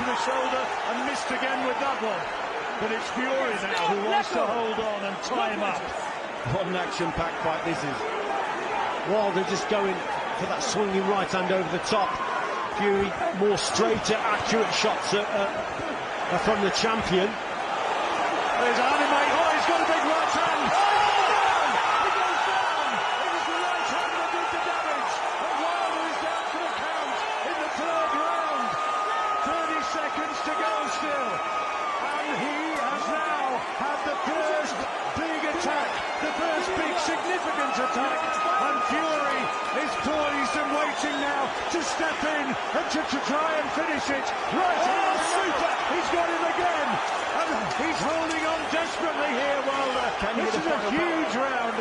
to the shoulder and missed again with that one. But it's Fury now who wants to hold on and tie him up. What an action-packed fight this is. Wilder just going for that swinging right hand over the top. Fury more straighter, accurate shots from the champion. There's Animate. Oh, he's got a big right hand. Oh, he goes down. It was the right hand that did the damage. And Wilder is down for the count in the third round. 30 seconds to go still. And he has now had the first big attack, the first big significant attack. And Fury is poised and waiting now to step in and to try and finish it. Right hand, super. He's got him again. And he's holding on desperately here, Wilder. This is a huge round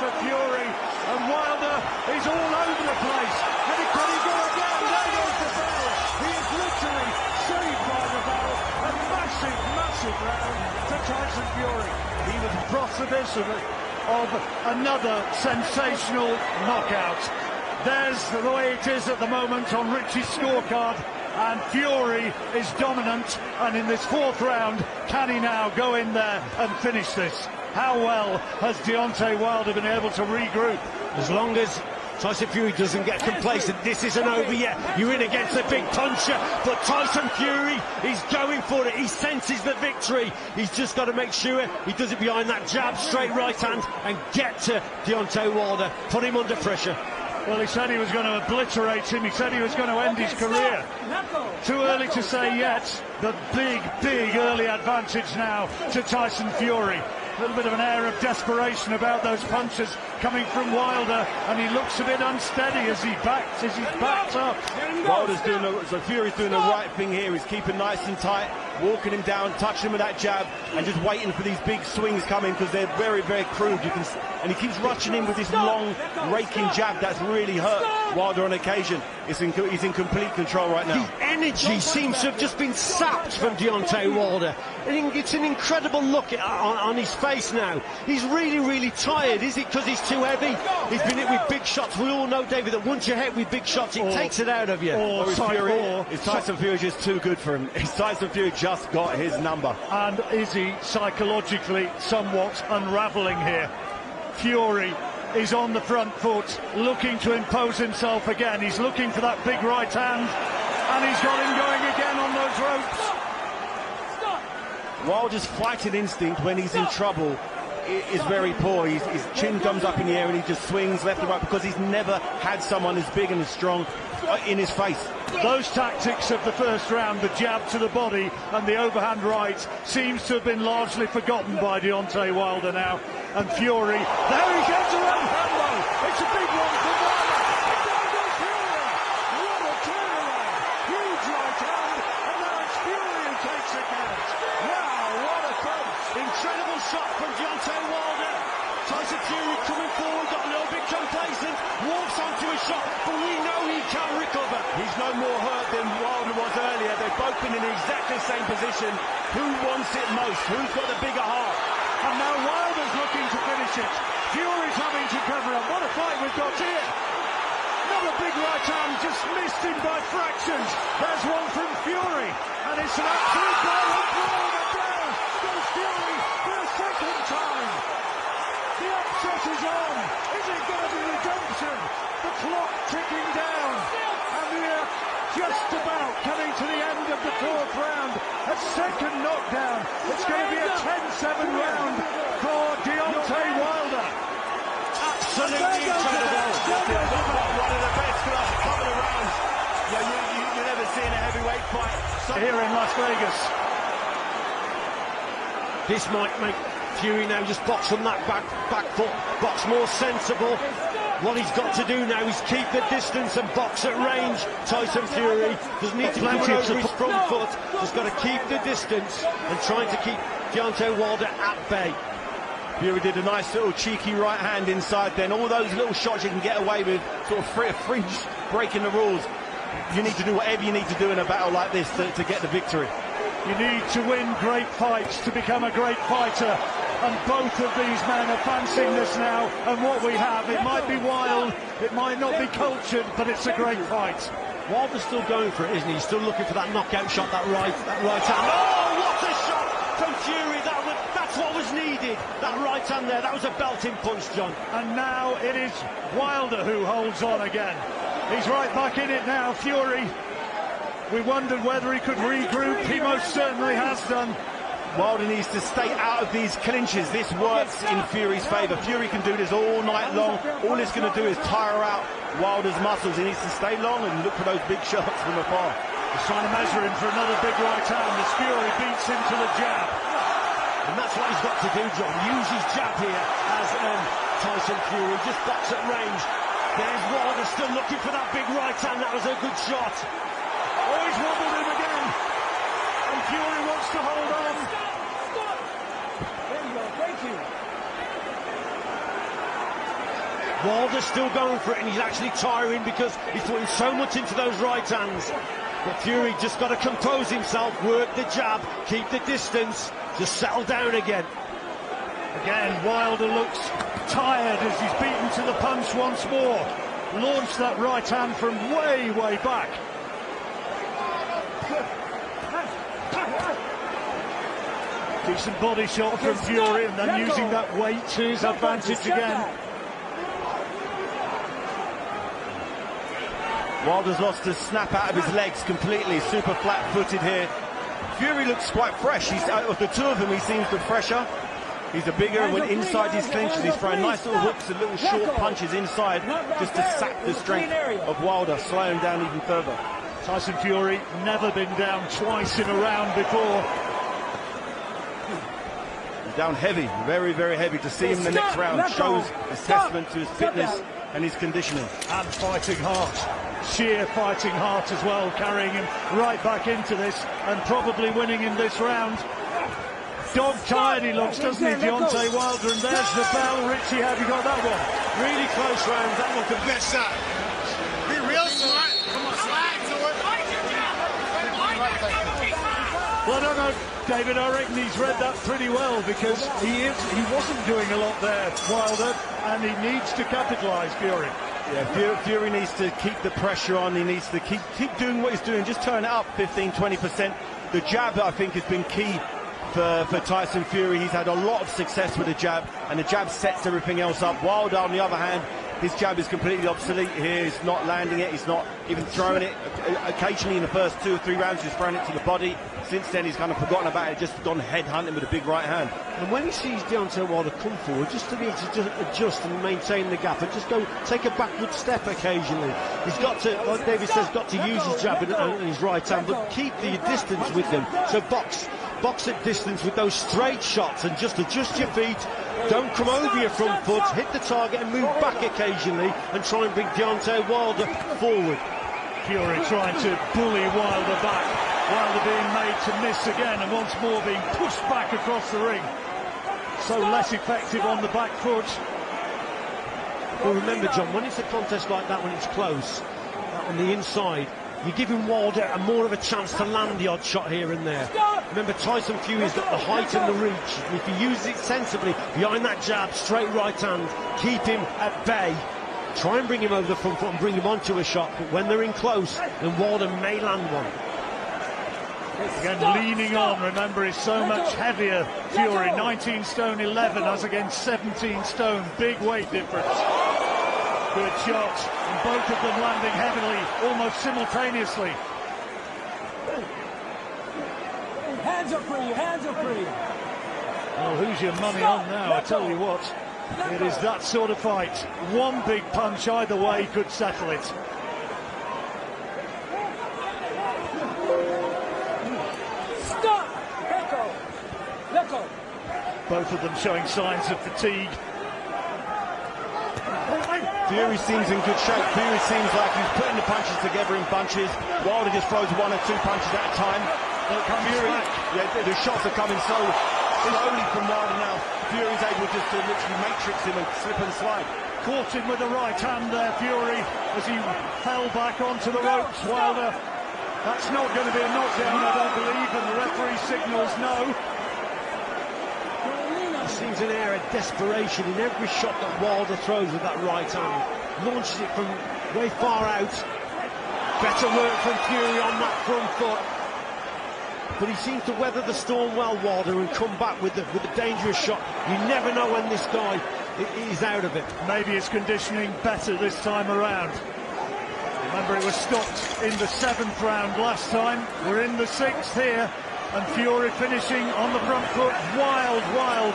for Fury. And Wilder is all over the place. And can he go again? There goes the bell. He is literally saved by the bell. A massive round to Tyson Fury. He was precipice of another sensational knockout. There's the way it is at the moment on Richie's scorecard. And Fury is dominant, and in this fourth round, can he now go in there and finish this? How well has Deontay Wilder been able to regroup? As long as Tyson Fury doesn't get complacent, this isn't over yet. You're in against a big puncher, but Tyson Fury, he's going for it. He senses the victory. He's just got to make sure he does it behind that jab, straight right hand, and get to Deontay Wilder, put him under pressure. Well, he said he was going to obliterate him. He said he was going to end his career. Too early to say yet. The big early advantage now to Tyson Fury. A little bit of an air of desperation about those punches coming from Wilder, and he looks a bit unsteady as he's backed up. Fury's doing the right thing here. He's keeping nice and tight, walking him down, touching him with that jab, and just waiting for these big swings coming because they're very crude. And he keeps rushing in with this long, raking jab that's really hurt Wilder on occasion. He's in complete control right now. The energy seems to have just been sapped from Deontay Wilder. It's an incredible look on his face now. He's really tired. Is it because he's too heavy? He's been hit with big shots. We all know, David, that once you're hit with big shots, it takes it out of you. Is Tyson Fury just too good for him? Is Tyson Fury just got his number? And is he psychologically somewhat unravelling here? Fury is on the front foot, looking to impose himself again. He's looking for that big right hand, and he's got him going again on those ropes. Wilder's fighting instinct when he's in trouble is very poor. His chin comes up in the air and he just swings left and right because he's never had someone as big and as strong in his face. Those tactics of the first round, the jab to the body and the overhand right, seems to have been largely forgotten by Deontay Wilder now. And Fury, there he gets a right hand. It's a big one for Wilder. And down goes Fury. What a turnaround. Huge right hand, and now it's Fury who takes the count. Wow, what a punch. Incredible shot from Deontay Wilder. Tyson Fury coming forward, got a little bit complacent, walks onto a shot, but we know he can recover. He's no more hurt than Wilder was earlier. They've both been in exactly the same position. Who wants it most? Who's got the bigger heart? And now Wilder's looking to finish it. Fury's having to cover up. What a fight we've got here. Another big right hand, just missed him by fractions. There's one from Fury, and it's an absolute violent brawl. Down goes Fury for a second time. The upset is on. Is it going to be redemption? The clock ticking down, and we're just about coming to the end of the fourth round. A second knockdown. It's going to be a 10-7 round for Deontay Wilder. Absolutely incredible. One of the best last couple of rounds you've never seen a heavyweight fight. Here in Las Vegas. This might make Fury now just box from that back foot, box more sensible. What he's got to do now is keep the distance and box at range. Tyson Fury doesn't need to come over his front foot, just got to keep the distance and trying to keep Deontay Wilder at bay. Fury did a nice little cheeky right hand inside then. All those little shots you can get away with, sort of fringe breaking the rules. You need to do whatever you need to do in a battle like this to get the victory. You need to win great fights to become a great fighter. And both of these men are fancying this now. And what we have, it might be wild, it might not be cultured, but it's a great fight. Wilder's still going for it, isn't he? He's still looking for that knockout shot, that right hand. Oh, what a shot from Fury! That's what was needed. That right hand there, that was a belting punch, John. And now it is Wilder who holds on again. He's right back in it now, Fury. We wondered whether he could regroup. He most certainly has done. Wilder needs to stay out of these clinches. This works in Fury's favour. Fury can do this all night long. All it's going to do is tire out Wilder's muscles. He needs to stay long and look for those big shots from afar. He's trying to measure him for another big right hand as Fury beats him to the jab. And that's what he's got to do, John. Use his jab here as Tyson Fury just box at range. There's Wilder still looking for that big right hand. That was a good shot. Oh, he's wobbled him again. And Fury wants to hold on. Stop. There you go. Thank you. Wilder's still going for it, and he's actually tiring because he's putting so much into those right hands. But Fury just got to compose himself, work the jab, keep the distance, just settle down again. Again, Wilder looks tired as he's beaten to the punch once more. Launched that right hand from way, way back. Decent body shot from Fury, and then using that weight to his advantage again. Wilder's lost his snap out of his legs completely, super flat-footed here. Fury looks quite fresh. He's out of the two of them, he seems the fresher. He's a bigger, and when inside his clinches, he's throwing nice little hooks and little short punches inside just to sap the strength of Wilder, slow him down even further. Tyson Fury never been down twice in a round before. He's down heavy, very, very heavy. To see him in the next round shows a testament to his fitness and his conditioning. And fighting heart, sheer fighting heart as well, carrying him right back into this and probably winning in this round. Dog-tired he looks, doesn't he, Deontay Wilder? And there's the bell. Richie, have you got that one? Really close round, that one could be. Good shot. Be real smart. Come on, slide to it. Well, I don't know, David, I reckon he's read that pretty well because he wasn't doing a lot there, Wilder, and he needs to capitalise, Fury. Yeah, Fury needs to keep the pressure on. He needs to keep doing what he's doing, just turn it up 15-20%. The jab, I think, has been key for Tyson Fury. He's had a lot of success with the jab, and the jab sets everything else up. Wilder, on the other hand, his jab is completely obsolete here. He's not landing it, he's not even throwing it. Occasionally in the first 2 or 3 rounds he's thrown it to the body. Since then he's kind of forgotten about it, just gone head hunting with a big right hand. And when he sees Deontay Wilder come forward, just to need to just adjust and maintain the gap and just go take a backward step occasionally. He's got to, like David says, got to use his jab and his right hand, but keep the distance with them. So box at distance with those straight shots and just adjust your feet. Don't come over your front foot, hit the target and move back occasionally and try and bring Deontay Wilder forward. Fury trying to bully Wilder back. Wilder being made to miss again and once more being pushed back across the ring. So less effective on the back foot. Well, remember, John, when it's a contest like that, when it's close, on the inside, you're giving Wilder more of a chance to land the odd shot here and there. Remember, Tyson Fury's got the height and the reach. And if he uses it sensibly, behind that jab, straight right hand, keep him at bay. Try and bring him over the front foot and bring him onto a shot. But when they're in close, then Wilder may land one. Again, leaning on, remember, is so much heavier. Fury, 19 stone 11, as against 17 stone. Big weight difference. Good shot, and both of them landing heavily, almost simultaneously. Hands up for you, hands up for you. Well, who's your money on now? I tell you what, it is that sort of fight. One big punch either way could settle it. Stop! Let go. Let go. Both of them showing signs of fatigue. Fury seems in good shape. Fury seems like he's putting the punches together in bunches. Wilder just throws 1 or 2 punches at a time. Fury, yeah, the shots are coming so slowly from Wilder now. Fury's able just to literally matrix him and slip and slide. Caught him with the right hand there, Fury, as he fell back onto the ropes. Wilder, that's not going to be a knockdown, I don't believe, and the referee signals no. He seems an air of desperation in every shot that Wilder throws with that right hand. Launches it from way far out. Better work from Fury on that front foot. But he seems to weather the storm well, Wilder, and come back with a dangerous shot. You never know when this guy is out of it. Maybe his conditioning better this time around. Remember, it was stopped in the 7th round last time. We're in the 6th here, and Fury finishing on the front foot. Wild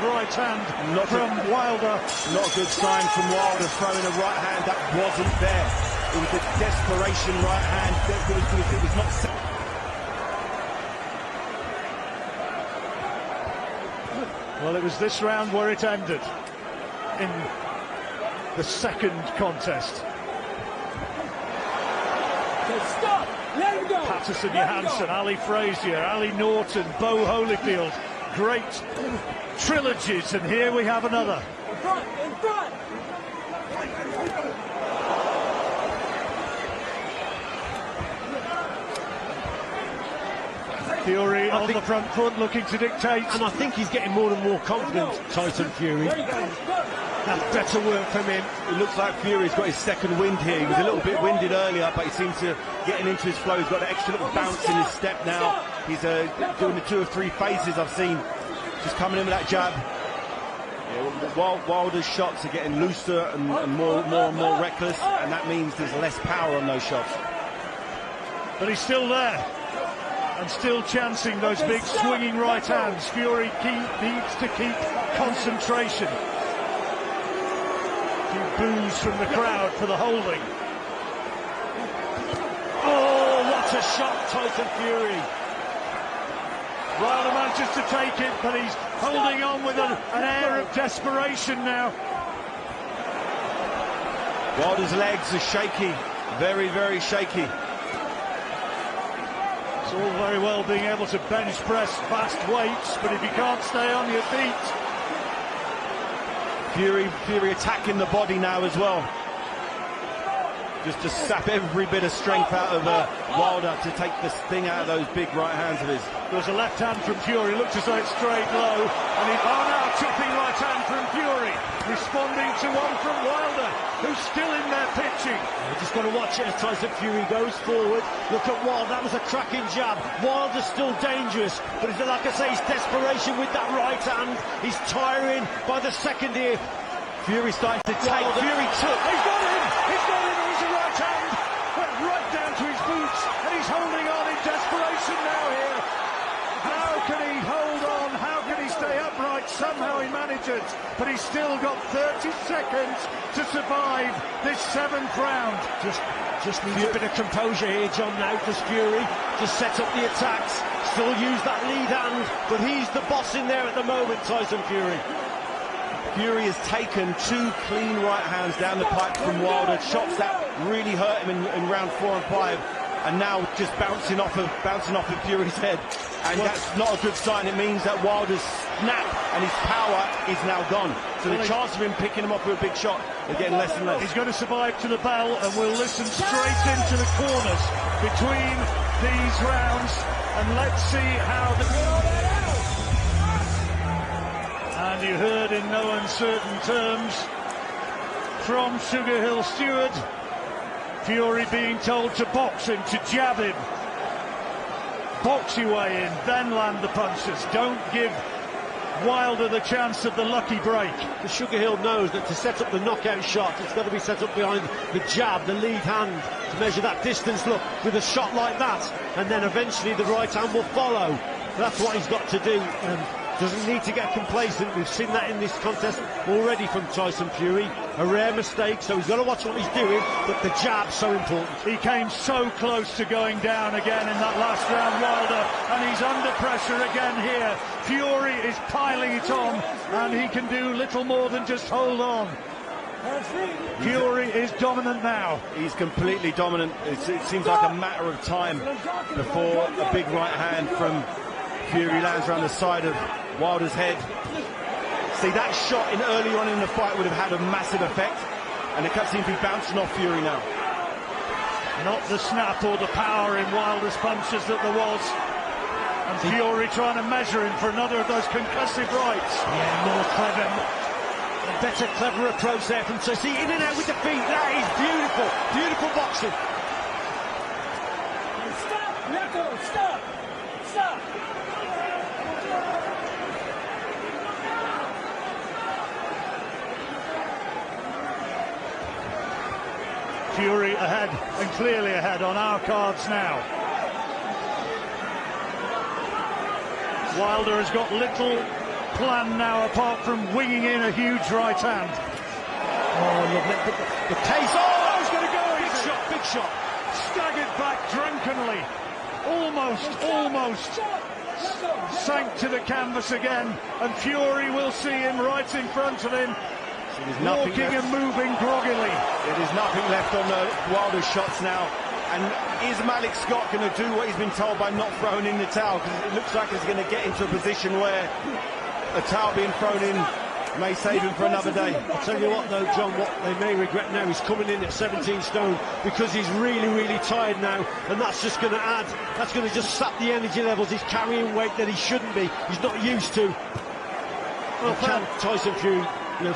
right hand from Wilder. Not a good sign from Wilder, throwing a right hand that wasn't there. It was a desperation right hand. It was not set. Well, it was this round where it ended in the 2nd contest. Stop! Let him go! Patterson Johansson, Ali Frazier, Ali Norton, Bo Holyfield. Great trilogies, and here we have another. In front! In front! Fury on the front foot, looking to dictate. And I think he's getting more and more confident, Tyson Fury. That's better work from him. It looks like Fury's got his second wind here. He was a little bit winded earlier, but he seems to getting into his flow. He's got an extra little bounce in his step now. He's doing the 2 or 3 phases I've seen, just coming in with that jab. Yeah, Wilder's shots are getting looser and more reckless, and that means there's less power on those shots. But he's still there, and still chancing those big swinging right hands. Fury needs to keep concentration. Boos from the crowd for the holding. Oh, what a shot, Tyson Fury. Wilder manages to take it, but he's holding on with an air of desperation now. Wilder's legs are shaky, very shaky. It's all very well being able to bench press fast weights, but if you can't stay on your feet. Fury attacking the body now as well. Just to sap every bit of strength out of Wilder to take this thing out of those big right hands of his. There's a left hand from Fury, looks as though it's straight low, and now chopping right hand from Fury, responding to one from Wilder, who's still in there pitching. We're just got to watch it as Tyson Fury goes forward. Look at Wilder, that was a cracking jab. Wilder's still dangerous, but like I say, his desperation with that right hand. He's tiring by the second here. Fury starting to take. Fury took. He's got him! He's got him! It was a right hand. Went right down to his boots, and he's holding on in desperation now here. How can he hold on? How can he stay upright? Somehow he manages, but he's still got 30 seconds to survive this 7th round. Just needs a bit of composure here, John, now, does Fury. Just set up the attacks, still use that lead hand, but he's the boss in there at the moment, Tyson Fury. Fury has taken 2 clean right hands down the pipe from Wilder, shots that really hurt him in round 4 and 5, and now just bouncing off of Fury's head, and that's not a good sign. It means that Wilder's snap and his power is now gone. So the chance of him picking him up with a big shot is getting less and less. He's going to survive to the bell, and we'll listen straight into the corners between these rounds, and let's see how And you heard in no uncertain terms from Sugar Hill Stewart, Fury being told to box him, to jab him. Box your way in, then land the punches. Don't give Wilder the chance of the lucky break. The Sugar Hill knows that to set up the knockout shot, it's got to be set up behind the jab, the lead hand, to measure that distance, look, with a shot like that, and then eventually the right hand will follow. That's what he's got to do. Doesn't need to get complacent. We've seen that in this contest already from Tyson Fury. A rare mistake, so he's got to watch what he's doing, but the jab's so important. He came so close to going down again in that last round, Wilder, and he's under pressure again here. Fury is piling it on, and he can do little more than just hold on. Fury is dominant now. He's completely dominant. It seems like a matter of time before a big right hand from Fury lands around the side of Wilder's head. See, that shot in early on in the fight would have had a massive effect, and it seems to be bouncing off Fury now. Not the snap or the power in Wilder's punches that there was. And Fury trying to measure him for another of those concussive rights. Yeah, more clever. A better, clever approach there from Tyson. In and out with the feet. That is beautiful. Beautiful boxing. Let go. Stop. Stop. Fury ahead, and clearly ahead on our cards now. Wilder has got little plan now apart from winging in a huge right hand. Oh, lovely. The pace. Oh, he's going to go. Big shot, big shot. Staggered back drunkenly. Almost sank to the canvas again, and Fury will see him right in front of him, walking and moving groggily. There is nothing left on Wilder's shots now. And is Malik Scott going to do what he's been told by not throwing in the towel? Because it looks like he's going to get into a position where a towel being thrown in may save him for another day. I'll tell you what though, John, what they may regret now, he's coming in at 17 stone because he's really tired now, and that's just going to add, that's going to just sap the energy levels. He's carrying weight that he shouldn't be, he's not used to. Well, can Tyson Fury,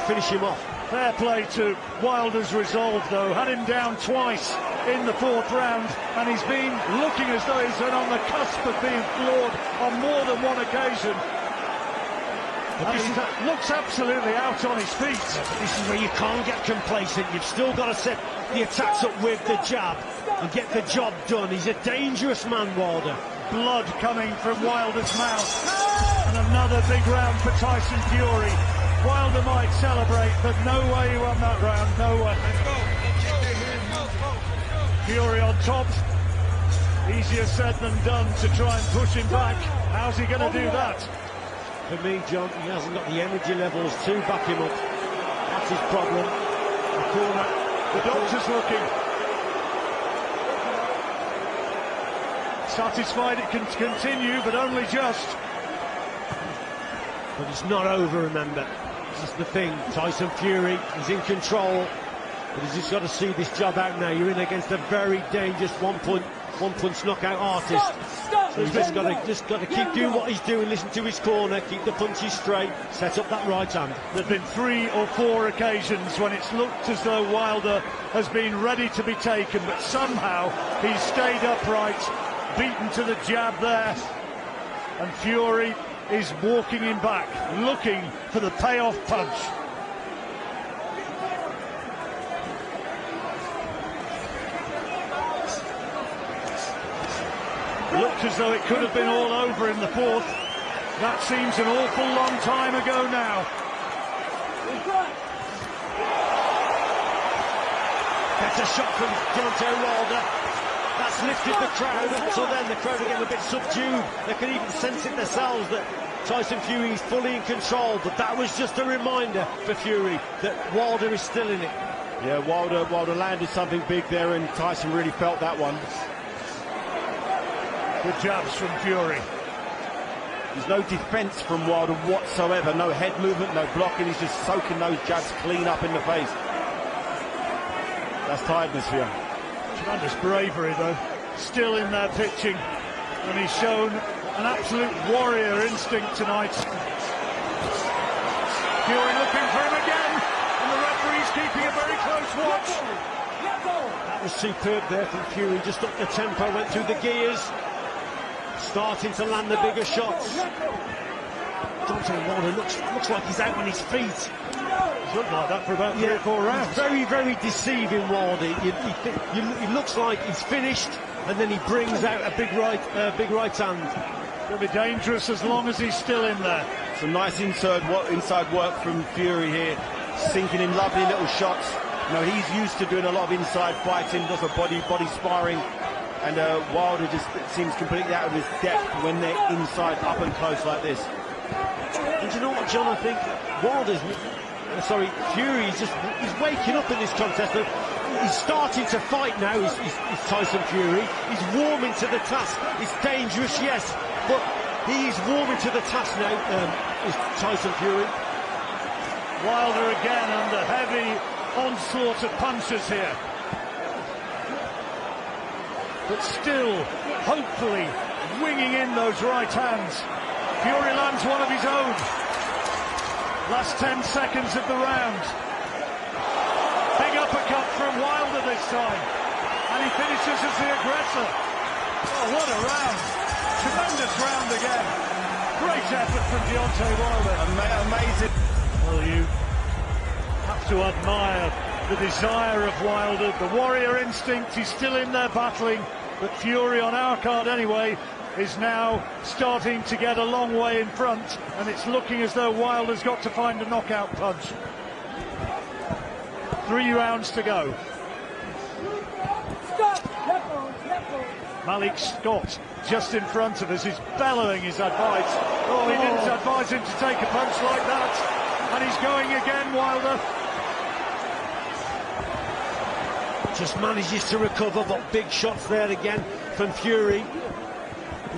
finish him off? Fair play to Wilder's resolve though, had him down twice in the fourth round, and he's been looking as though he's on the cusp of being floored on more than one occasion. And he looks absolutely out on his feet. This is where you can't get complacent. You've still got to set the attacks up with the jab and get the job done. He's a dangerous man, Wilder. Blood coming from Wilder's mouth. And another big round for Tyson Fury. Wilder might celebrate, but no way he won that round, no way. Fury on top. Easier said than done to try and push him back. How's he going to do that? For me, John, he hasn't got the energy levels to back him up. That's his problem. The corner. The doctor's looking. Satisfied it can continue, but only just. But it's not over, remember. This is the thing. Tyson Fury is in control, but he's just got to see this job out now. You're in against a very dangerous one-punch knockout artist. So he's just got to keep doing what he's doing, listen to his corner, keep the punches straight, set up that right hand. There've been 3 or 4 occasions when it's looked as though Wilder has been ready to be taken, but somehow he's stayed upright, beaten to the jab there, and Fury is walking him back, looking for the payoff punch. Looked as though it could have been all over in the fourth. That seems an awful long time ago now. That's a shot from Deontay Wilder. That's lifted the crowd, so then the crowd are getting a bit subdued. They can even sense it themselves that Tyson Fury is fully in control, but that was just a reminder for Fury that Wilder is still in it. Yeah, Wilder landed something big there, and Tyson really felt that one. Good jabs from Fury. There's no defence from Wilder whatsoever, no head movement, no blocking, he's just soaking those jabs clean up in the face. That's tiredness for you. Tremendous bravery though, still in there pitching, and he's shown an absolute warrior instinct tonight. Fury looking for him again, and the referee's keeping a very close watch. That was superb there from Fury, just up the tempo, went through the gears, starting to land the bigger shots. Deontay Wilder looks like he's out on his feet. He's looked like that for about 3 or 4 rounds. Very deceiving, Wilder. He looks like he's finished, and then he brings out a big right hand. It'll be dangerous as long as he's still in there. Some nice inside work from Fury here, sinking in lovely little shots. He's used to doing a lot of inside fighting, lots of body sparring, and Wilder just seems completely out of his depth when they're inside up and close like this. And you know what, John? I think Fury he's waking up in this contest. He's starting to fight now. He's Tyson Fury. He's warming to the task. It's dangerous, yes, but he's warming to the task now. Is Tyson Fury. Wilder again under heavy onslaught of punches here, but still, hopefully, winging in those right hands. Fury lands one of his own. Last 10 seconds of the round. Big uppercut from Wilder this time, and he finishes as the aggressor. Oh, what a round. Tremendous round again. Great effort from Deontay Wilder. Amazing. Well, you have to admire the desire of Wilder. The warrior instinct is still in there battling, but Fury, on our card anyway, is now starting to get a long way in front, and it's looking as though Wilder's got to find a knockout punch. 3 rounds to go. Malik Scott just in front of us is bellowing his advice. Oh, he didn't advise him to take a punch like that. And he's going again, Wilder. Just manages to recover, but big shots there again from Fury.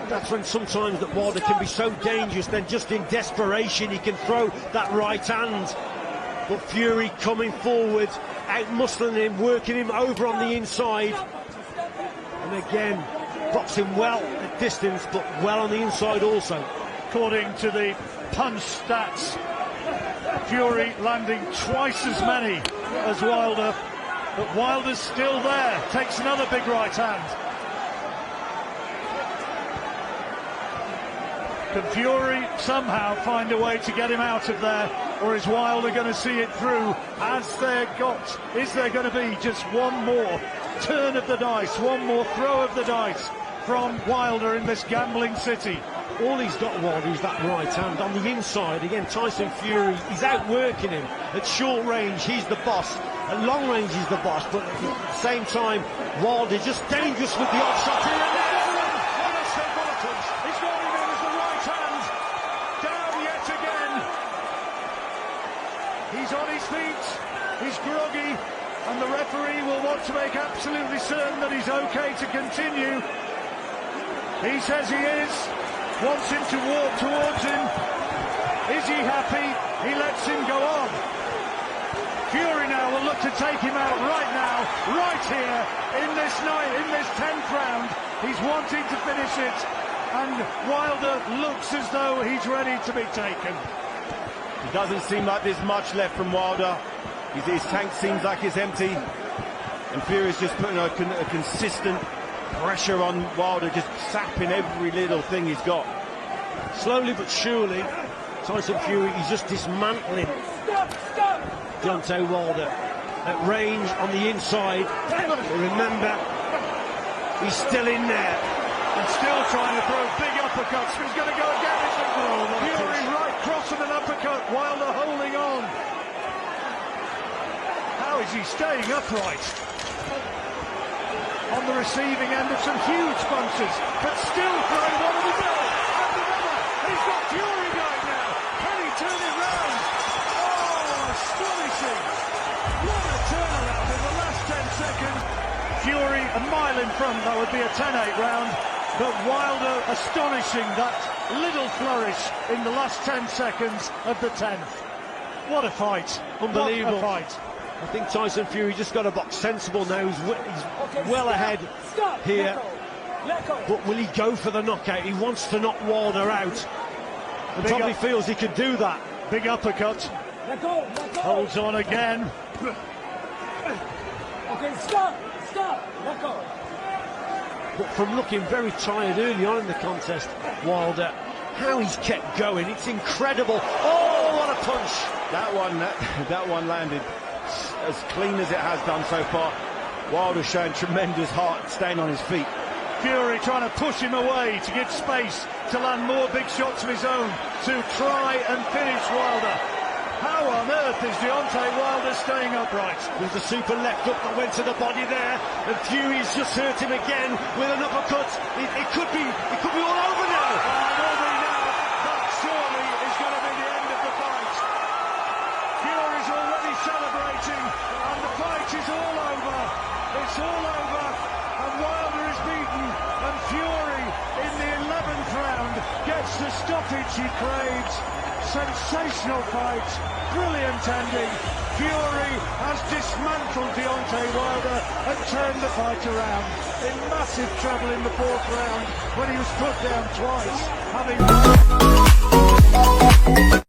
That's when sometimes that Wilder can be so dangerous, then just in desperation he can throw that right hand. But Fury coming forward, out-muscling him, working him over on the inside. And again, boxing well at distance, but well on the inside also. According to the punch stats, Fury landing twice as many as Wilder, but Wilder's still there, takes another big right hand. Can Fury somehow find a way to get him out of there, or is Wilder going to see it through? Is there going to be just one more turn of the dice, one more throw of the dice from Wilder in this gambling city? All he's got, Wilder, is that right hand on the inside. Again, Tyson Fury, he's outworking him. At short range, he's the boss. At long range, he's the boss. But at the same time, Wilder just dangerous with the odd shot here and there. He's got him in as the right hand. Down yet again. He's on his feet. He's groggy. And the referee will want to make absolutely certain that he's okay to continue. He says he is. Wants him to walk towards him. Is he happy? He lets him go on. Fury now will look to take him out right now, right here, in this night, in this 10th round. He's wanting to finish it, and Wilder looks as though he's ready to be taken. It doesn't seem like there's much left from Wilder. His tank seems like it's empty, and Fury's just putting a consistent pressure on Wilder, just sapping every little thing he's got. Slowly but surely, Tyson Fury is just dismantling Deontay Wilder at range on the inside. But remember, he's still in there and still trying to throw big uppercuts. He's going to go again. Fury right cross and an uppercut. Wilder holding on. How is he staying upright? On the receiving end of some huge punches, but still throwing one of his own. And another. He's got Fury going now. Can he turn it round? Oh, astonishing. What a turnaround in the last 10 seconds. Fury a mile in front. That would be a 10-8 round. But Wilder astonishing that little flourish in the last 10 seconds of the 10th. What a fight. Unbelievable. What a fight. I think Tyson Fury just got to box sensible now. He's well ahead here. But will he go for the knockout? He wants to knock Wilder out. And probably feels he can do that. Big uppercut. Holds on again. Okay, stop, let go. But from looking very tired early on in the contest, Wilder, how he's kept going, it's incredible. Oh, what a punch! That one landed as clean as it has done so far. Wilder showing tremendous heart, staying on his feet. Fury trying to push him away to give space to land more big shots of his own to try and finish Wilder. How on earth is Deontay Wilder staying upright? There's a super left hook that went to the body there, and Fury's just hurt him again with an uppercut. It could be all over now. That surely is going to be the end of the fight. Fury's already celebrating, and the fight is all over. It's all over, and Wilder is beaten, and Fury in the 11th round gets the stoppage he craves. Sensational fight, brilliant ending. Fury has dismantled Deontay Wilder and turned the fight around. In massive trouble in the 4th round when he was put down twice, having